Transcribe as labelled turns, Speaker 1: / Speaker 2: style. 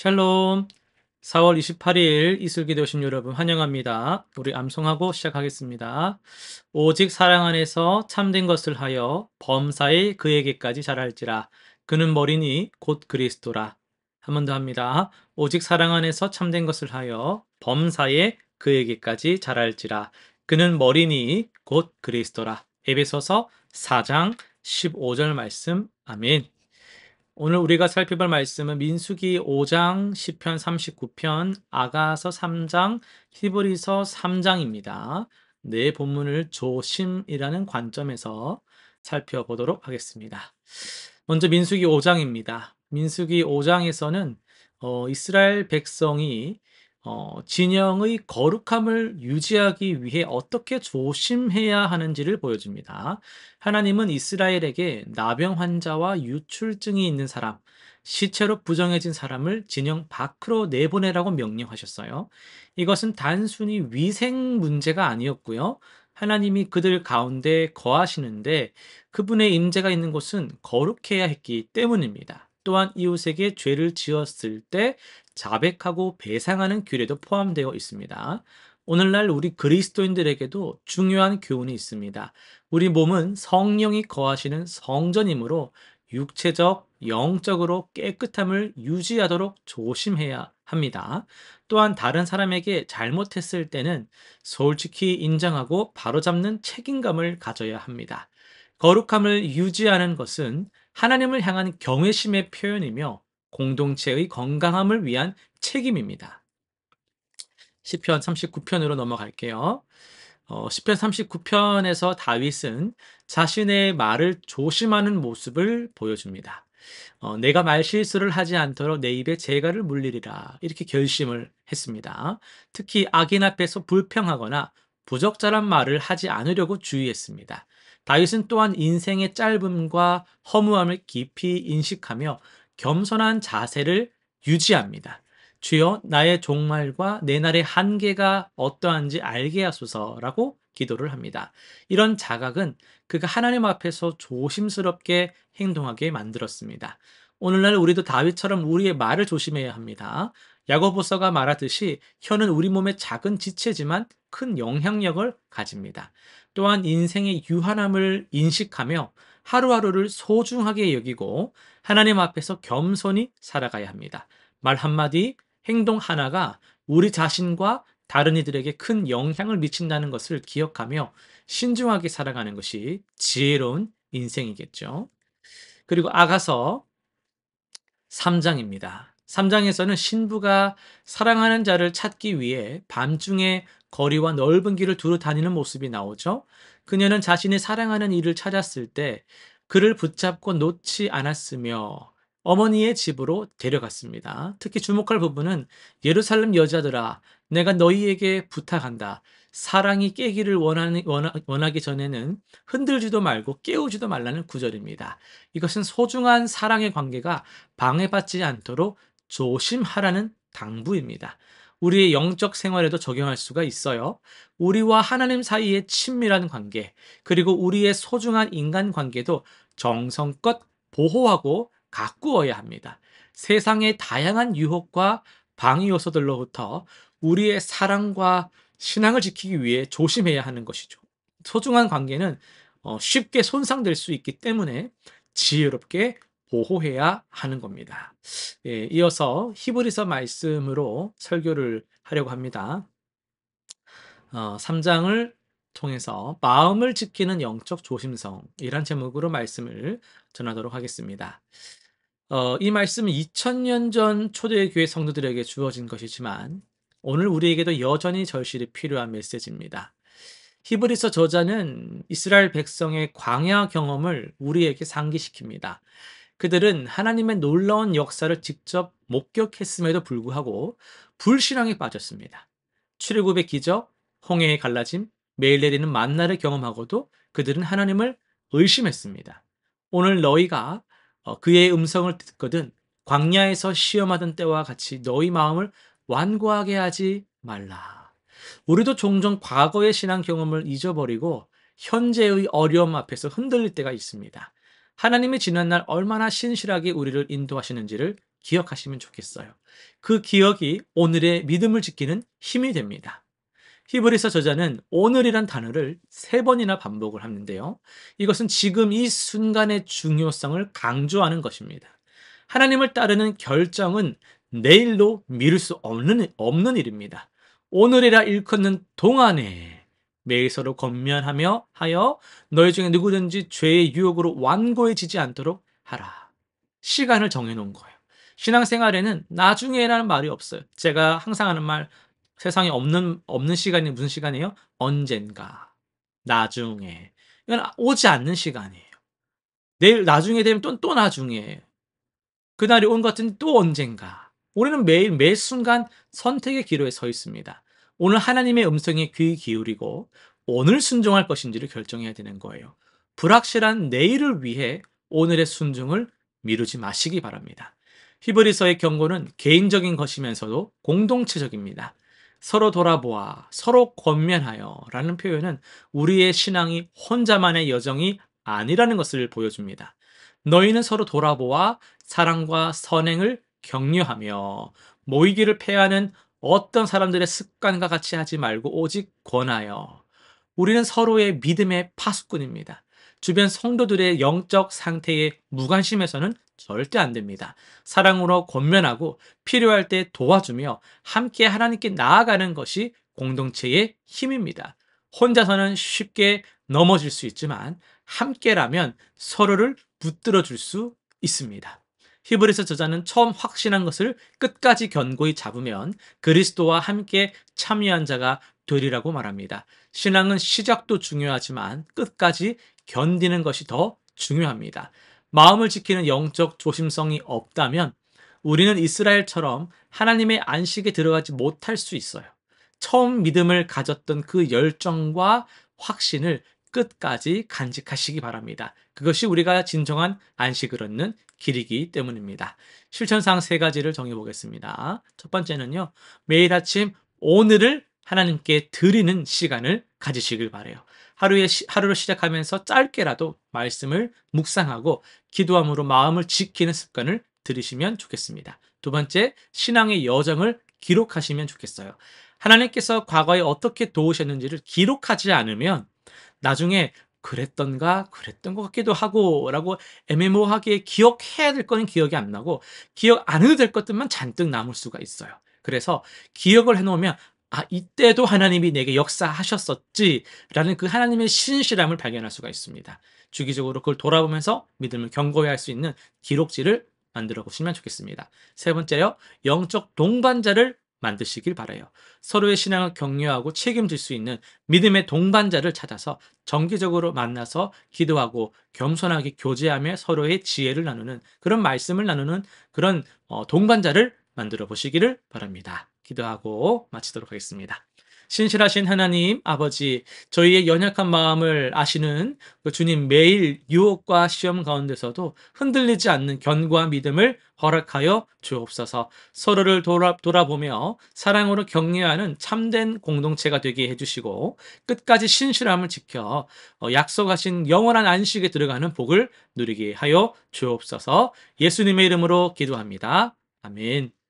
Speaker 1: 샬롬. 4월 28일 이슬기 되신 여러분 환영합니다. 우리 암송하고 시작하겠습니다. 오직 사랑 안에서 참된 것을 하여 범사에 그에게까지 자랄지라. 그는 머리니 곧 그리스도라. 한 번 더 합니다. 오직 사랑 안에서 참된 것을 하여 범사에 그에게까지 자랄지라. 그는 머리니 곧 그리스도라. 에베소서 4장 15절 말씀. 아멘. 오늘 우리가 살펴볼 말씀은 민수기 5장, 시편 39편, 아가서 3장, 히브리서 3장입니다. 네, 본문을 조심이라는 관점에서 살펴보도록 하겠습니다. 먼저 민수기 5장입니다. 민수기 5장에서는 이스라엘 백성이 진영의 거룩함을 유지하기 위해 어떻게 조심해야 하는지를 보여줍니다. 하나님은 이스라엘에게 나병 환자와 유출증이 있는 사람, 시체로 부정해진 사람을 진영 밖으로 내보내라고 명령하셨어요. 이것은 단순히 위생 문제가 아니었고요. 하나님이 그들 가운데 거하시는데 그분의 임재가 있는 곳은 거룩해야 했기 때문입니다. 또한 이웃에게 죄를 지었을 때 자백하고 배상하는 규례도 포함되어 있습니다. 오늘날 우리 그리스도인들에게도 중요한 교훈이 있습니다. 우리 몸은 성령이 거하시는 성전이므로 육체적, 영적으로 깨끗함을 유지하도록 조심해야 합니다. 또한 다른 사람에게 잘못했을 때는 솔직히 인정하고 바로잡는 책임감을 가져야 합니다. 거룩함을 유지하는 것은 하나님을 향한 경외심의 표현이며 공동체의 건강함을 위한 책임입니다. 시편 39편으로 넘어갈게요. 시편 39편에서 다윗은 자신의 말을 조심하는 모습을 보여줍니다. 내가 말실수를 하지 않도록 내 입에 재갈을 물리리라 이렇게 결심을 했습니다. 특히 악인 앞에서 불평하거나 부적절한 말을 하지 않으려고 주의했습니다. 다윗은 또한 인생의 짧음과 허무함을 깊이 인식하며 겸손한 자세를 유지합니다. 주여 나의 종말과 내 날의 한계가 어떠한지 알게 하소서라고 기도를 합니다. 이런 자각은 그가 하나님 앞에서 조심스럽게 행동하게 만들었습니다. 오늘날 우리도 다윗처럼 우리의 말을 조심해야 합니다. 야고보서가 말하듯이 혀는 우리 몸의 작은 지체지만 큰 영향력을 가집니다. 또한 인생의 유한함을 인식하며 하루하루를 소중하게 여기고 하나님 앞에서 겸손히 살아가야 합니다. 말 한마디, 행동 하나가 우리 자신과 다른 이들에게 큰 영향을 미친다는 것을 기억하며 신중하게 살아가는 것이 지혜로운 인생이겠죠. 그리고 아가서 3장입니다. 3장에서는 신부가 사랑하는 자를 찾기 위해 밤중에 거리와 넓은 길을 두루 다니는 모습이 나오죠. 그녀는 자신이 사랑하는 이를 찾았을 때 그를 붙잡고 놓지 않았으며 어머니의 집으로 데려갔습니다. 특히 주목할 부분은 예루살렘 여자들아, 내가 너희에게 부탁한다. 사랑이 깨기를 원하기 전에는 흔들지도 말고 깨우지도 말라는 구절입니다. 이것은 소중한 사랑의 관계가 방해받지 않도록 조심하라는 당부입니다. 우리의 영적 생활에도 적용할 수가 있어요. 우리와 하나님 사이의 친밀한 관계, 그리고 우리의 소중한 인간 관계도 정성껏 보호하고 가꾸어야 합니다. 세상의 다양한 유혹과 방해 요소들로부터 우리의 사랑과 신앙을 지키기 위해 조심해야 하는 것이죠. 소중한 관계는 쉽게 손상될 수 있기 때문에 지혜롭게 보호해야 하는 겁니다. 예, 이어서 히브리서 말씀으로 설교를 하려고 합니다. 3장을 통해서 마음을 지키는 영적 조심성이란 제목으로 말씀을 전하도록 하겠습니다. 이 말씀은 2000년 전 초대교회 성도들에게 주어진 것이지만 오늘 우리에게도 여전히 절실히 필요한 메시지입니다. 히브리서 저자는 이스라엘 백성의 광야 경험을 우리에게 상기시킵니다. 그들은 하나님의 놀라운 역사를 직접 목격했음에도 불구하고 불신앙에 빠졌습니다. 출애굽의 기적, 홍해의 갈라짐, 매일 내리는 만나를 경험하고도 그들은 하나님을 의심했습니다. 오늘 너희가 그의 음성을 듣거든 광야에서 시험하던 때와 같이 너희 마음을 완고하게 하지 말라. 우리도 종종 과거의 신앙 경험을 잊어버리고 현재의 어려움 앞에서 흔들릴 때가 있습니다. 하나님이 지난날 얼마나 신실하게 우리를 인도하시는지를 기억하시면 좋겠어요. 그 기억이 오늘의 믿음을 지키는 힘이 됩니다. 히브리서 저자는 오늘이란 단어를 3번이나 반복을 하는데요. 이것은 지금 이 순간의 중요성을 강조하는 것입니다. 하나님을 따르는 결정은 내일로 미룰 수 없는 일입니다. 오늘이라 일컫는 동안에 매일 서로 권면하며 하여 너희 중에 누구든지 죄의 유혹으로 완고해지지 않도록 하라. 시간을 정해놓은 거예요. 신앙생활에는 나중에라는 말이 없어요. 제가 항상 하는 말, 세상에 없는 시간이 무슨 시간이에요? 언젠가, 나중에. 이건 오지 않는 시간이에요. 내일 나중에 되면 또 나중에. 그날이 온 것 같은 또 언젠가. 우리는 매일 매 순간 선택의 기로에 서 있습니다. 오늘 하나님의 음성에 귀 기울이고 오늘 순종할 것인지를 결정해야 되는 거예요. 불확실한 내일을 위해 오늘의 순종을 미루지 마시기 바랍니다. 히브리서의 경고는 개인적인 것이면서도 공동체적입니다. 서로 돌아보아, 서로 권면하여 라는 표현은 우리의 신앙이 혼자만의 여정이 아니라는 것을 보여줍니다. 너희는 서로 돌아보아 사랑과 선행을 격려하며 모이기를 패하는 어떤 사람들의 습관과 같이 하지 말고 오직 권하여. 우리는 서로의 믿음의 파수꾼입니다. 주변 성도들의 영적 상태에 무관심해서는 절대 안 됩니다. 사랑으로 권면하고 필요할 때 도와주며 함께 하나님께 나아가는 것이 공동체의 힘입니다. 혼자서는 쉽게 넘어질 수 있지만 함께라면 서로를 붙들어 줄 수 있습니다. 히브리서 저자는 처음 확신한 것을 끝까지 견고히 잡으면 그리스도와 함께 참여한 자가 되리라고 말합니다. 신앙은 시작도 중요하지만 끝까지 견디는 것이 더 중요합니다. 마음을 지키는 영적 조심성이 없다면 우리는 이스라엘처럼 하나님의 안식에 들어가지 못할 수 있어요. 처음 믿음을 가졌던 그 열정과 확신을 끝까지 간직하시기 바랍니다. 그것이 우리가 진정한 안식을 얻는 길이기 때문입니다. 실천상 3가지를 정해보겠습니다. 첫 번째는요, 매일 아침 오늘을 하나님께 드리는 시간을 가지시길 바래요. 하루를 시작하면서 짧게라도 말씀을 묵상하고 기도함으로 마음을 지키는 습관을 들이시면 좋겠습니다. 두 번째, 신앙의 여정을 기록하시면 좋겠어요. 하나님께서 과거에 어떻게 도우셨는지를 기록하지 않으면 나중에 그랬던 것 같기도 하고 라고 애매모호하게 기억해야 될 거는 기억이 안 나고 기억 안 해도 될 것들만 잔뜩 남을 수가 있어요. 그래서 기억을 해놓으면 이때도 하나님이 내게 역사하셨었지 라는 그 하나님의 신실함을 발견할 수가 있습니다. 주기적으로 그걸 돌아보면서 믿음을 견고히 할 수 있는 기록지를 만들어 보시면 좋겠습니다. 세 번째요, 영적 동반자를 만드시길 바라요. 서로의 신앙을 격려하고 책임질 수 있는 믿음의 동반자를 찾아서 정기적으로 만나서 기도하고 겸손하게 교제하며 서로의 지혜를 나누는 그런 말씀을 나누는 그런 동반자를 만들어 보시기를 바랍니다. 기도하고 마치도록 하겠습니다. 신실하신 하나님 아버지, 저희의 연약한 마음을 아시는 그 주님, 매일 유혹과 시험 가운데서도 흔들리지 않는 견고한 믿음을 허락하여 주옵소서. 서로를 돌아보며 사랑으로 격려하는 참된 공동체가 되게 해주시고 끝까지 신실함을 지켜 약속하신 영원한 안식에 들어가는 복을 누리게 하여 주옵소서. 예수님의 이름으로 기도합니다. 아멘.